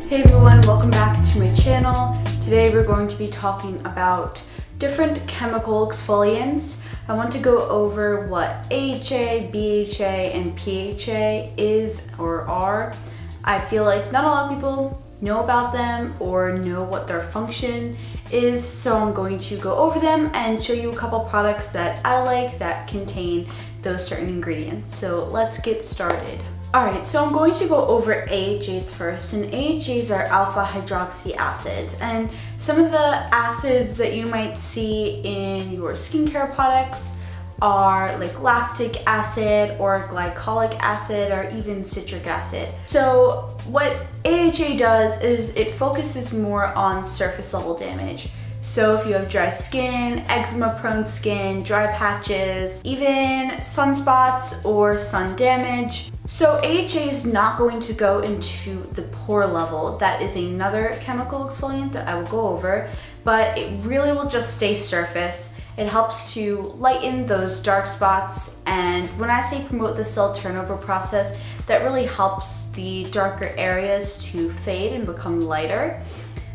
Hey everyone, welcome back to my channel. Today we're going to be talking about different chemical exfoliants. I want to go over what AHA, BHA, and PHA is or are. I feel like not a lot of people know about them or know what their function is, so I'm going to go over them and show you a couple products that I like that contain those certain ingredients. So let's get started. Alright, so I'm going to go over AHAs first, and AHAs are alpha hydroxy acids, and some of the acids that you might see in your skincare products are like lactic acid or glycolic acid or even citric acid. So what AHA does is it focuses more on surface level damage. So if you have dry skin, eczema prone skin, dry patches, even sunspots or sun damage. So AHA is not going to go into the pore level. That is another chemical exfoliant that I will go over, but it really will just stay surface. It helps to lighten those dark spots, and when I say promote the cell turnover process, that really helps the darker areas to fade and become lighter.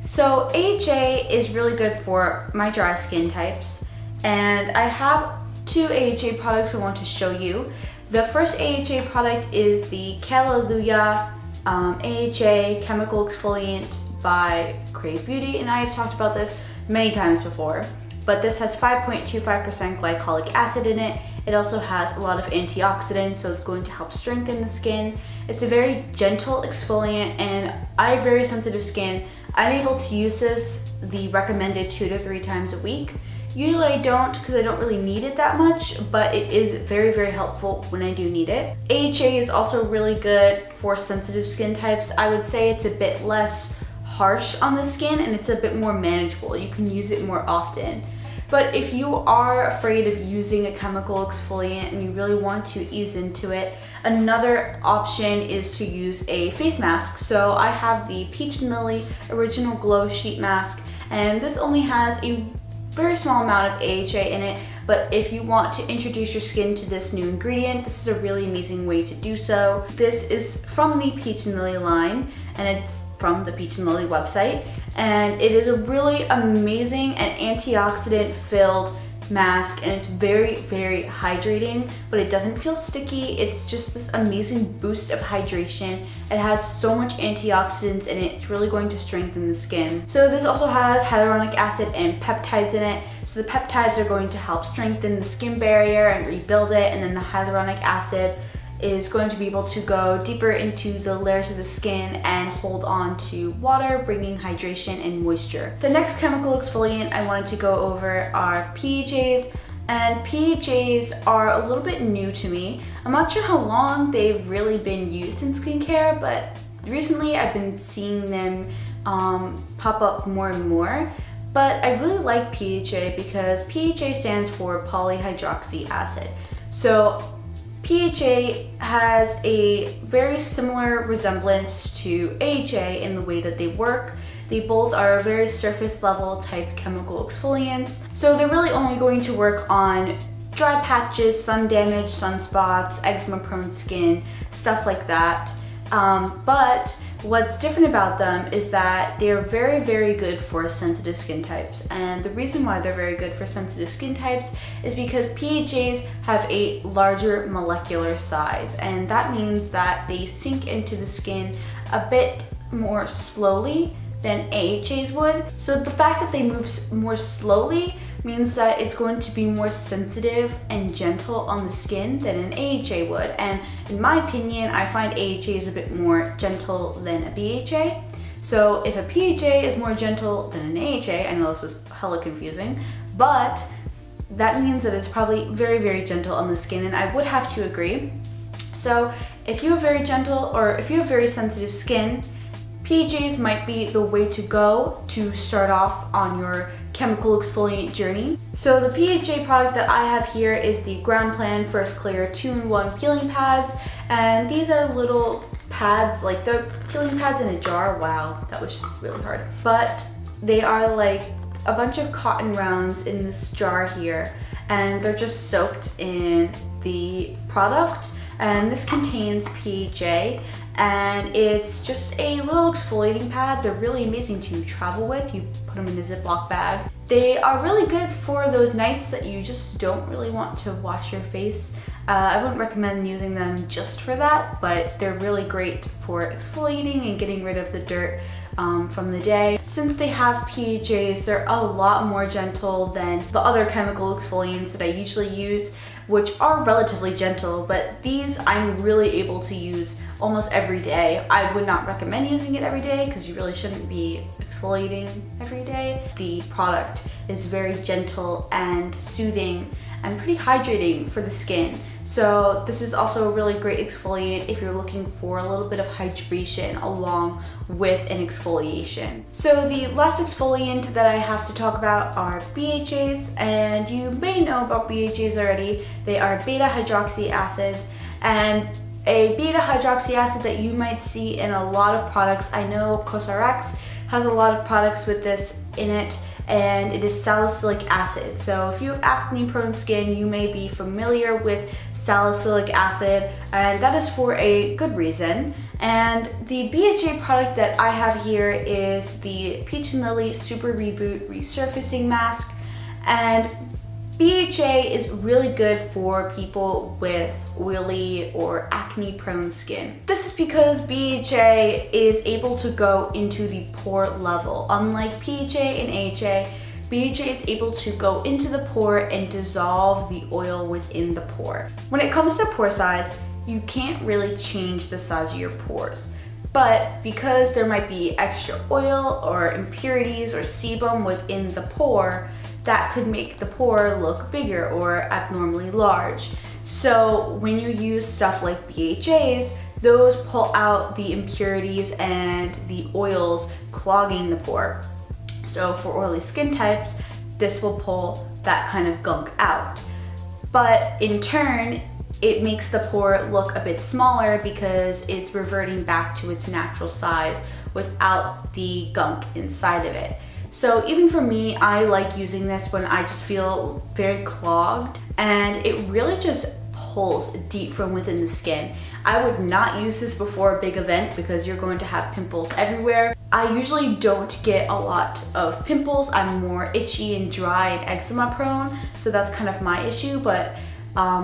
So AHA is really good for my dry skin types, and I have two AHA products I want to show you. The first AHA product is the Hallelujah AHA Chemical Exfoliant by Crave Beauty, and I have talked about this many times before. But this has 5.25% glycolic acid in it. It also has a lot of antioxidants, so it's going to help strengthen the skin. It's a very gentle exfoliant, and I have very sensitive skin. I'm able to use this the recommended 2 to 3 times a week. Usually I don't, because I don't really need it that much, but it is very, very helpful when I do need it. AHA is also really good for sensitive skin types. I would say it's a bit less harsh on the skin and it's a bit more manageable. You can use it more often. But if you are afraid of using a chemical exfoliant and you really want to ease into it, another option is to use a face mask. So I have the Peach and Lily Original Glow Sheet Mask, and this only has a very small amount of AHA in it, but if you want to introduce your skin to this new ingredient, this is a really amazing way to do so. This is from the Peach and Lily line, and it's from the Peach and Lily website, and it is a really amazing and antioxidant filled mask, and it's very, very hydrating, but it doesn't feel sticky. It's just this amazing boost of hydration. It has so much antioxidants in it. It's really going to strengthen the skin. So this also has hyaluronic acid and peptides in it. So the peptides are going to help strengthen the skin barrier and rebuild it, and then the hyaluronic acid is going to be able to go deeper into the layers of the skin and hold on to water, bringing hydration and moisture. The next chemical exfoliant I wanted to go over are PHAs, and PHAs are a little bit new to me. I'm not sure how long they've really been used in skincare, but recently I've been seeing them pop up more and more. But I really like PHA because PHA stands for polyhydroxy acid. So PHA has a very similar resemblance to AHA in the way that they work. They both are very surface level type chemical exfoliants. So they're really only going to work on dry patches, sun damage, sunspots, eczema prone skin, stuff like that. But what's different about them is that they're very, very good for sensitive skin types. And the reason why they're very good for sensitive skin types is because PHAs have a larger molecular size. And that means that they sink into the skin a bit more slowly than AHAs would. So the fact that they move more slowly means that it's going to be more sensitive and gentle on the skin than an AHA would. And in my opinion, I find AHA is a bit more gentle than a BHA. So if a PHA is more gentle than an AHA, I know this is hella confusing, but that means that it's probably very, very gentle on the skin, and I would have to agree. So if you have very gentle or if you have very sensitive skin, PHAs might be the way to go to start off on your chemical exfoliant journey. So the PHA product that I have here is the Ground Plan First Clear 2-in-1 peeling pads, and these are little pads, like they're peeling pads in a jar. Wow, that was really hard. But they are like a bunch of cotton rounds in this jar here, and they're just soaked in the product, and this contains PHA, and it's just a little exfoliating pad. They're really amazing to travel with. You put them in a Ziploc bag. They are really good for those nights that you just don't really want to wash your face. I wouldn't recommend using them just for that, but they're really great for exfoliating and getting rid of the dirt from the day. Since they have PHAs, they're a lot more gentle than the other chemical exfoliants that I usually use, which are relatively gentle, but these I'm really able to use almost every day. I would not recommend using it every day because you really shouldn't be exfoliating every day. The product is very gentle and soothing and pretty hydrating for the skin. So this is also a really great exfoliant if you're looking for a little bit of hydration along with an exfoliation. So the last exfoliant that I have to talk about are BHAs, and you may know about BHAs already. They are beta hydroxy acids, and a beta hydroxy acid that you might see in a lot of products. I know CosRX has a lot of products with this in it, and it is salicylic acid. So if you have acne prone skin, you may be familiar with salicylic acid, and that is for a good reason. And the BHA product that I have here is the Peach and Lily Super Reboot Resurfacing Mask, and BHA is really good for people with oily or acne prone skin. This is because BHA is able to go into the pore level. Unlike PHA and AHA, BHA is able to go into the pore and dissolve the oil within the pore. When it comes to pore size, you can't really change the size of your pores. But because there might be extra oil or impurities or sebum within the pore, that could make the pore look bigger or abnormally large. So when you use stuff like BHAs, those pull out the impurities and the oils clogging the pore. So for oily skin types, this will pull that kind of gunk out. But in turn, it makes the pore look a bit smaller because it's reverting back to its natural size without the gunk inside of it. So even for me, I like using this when I just feel very clogged, and it really just pulls deep from within the skin. I would not use this before a big event because you're going to have pimples everywhere. I usually don't get a lot of pimples. I'm more itchy and dry and eczema prone, so that's kind of my issue. But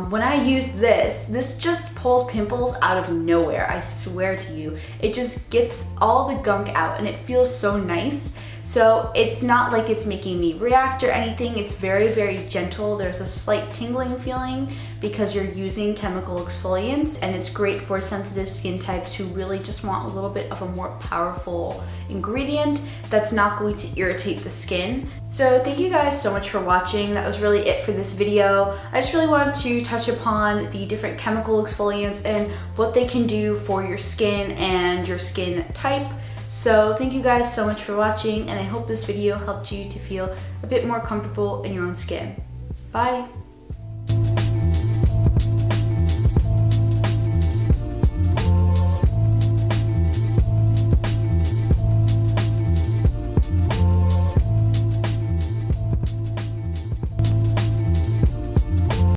when I use this just pulls pimples out of nowhere. I swear to you, it just gets all the gunk out and it feels so nice. So it's not like it's making me react or anything. It's very, very gentle. There's a slight tingling feeling because you're using chemical exfoliants, and it's great for sensitive skin types who really just want a little bit of a more powerful ingredient that's not going to irritate the skin. So thank you guys so much for watching. That was really it for this video. I just really wanted to touch upon the different chemical exfoliants and what they can do for your skin and your skin type. So thank you guys so much for watching, and I hope this video helped you to feel a bit more comfortable in your own skin. Bye!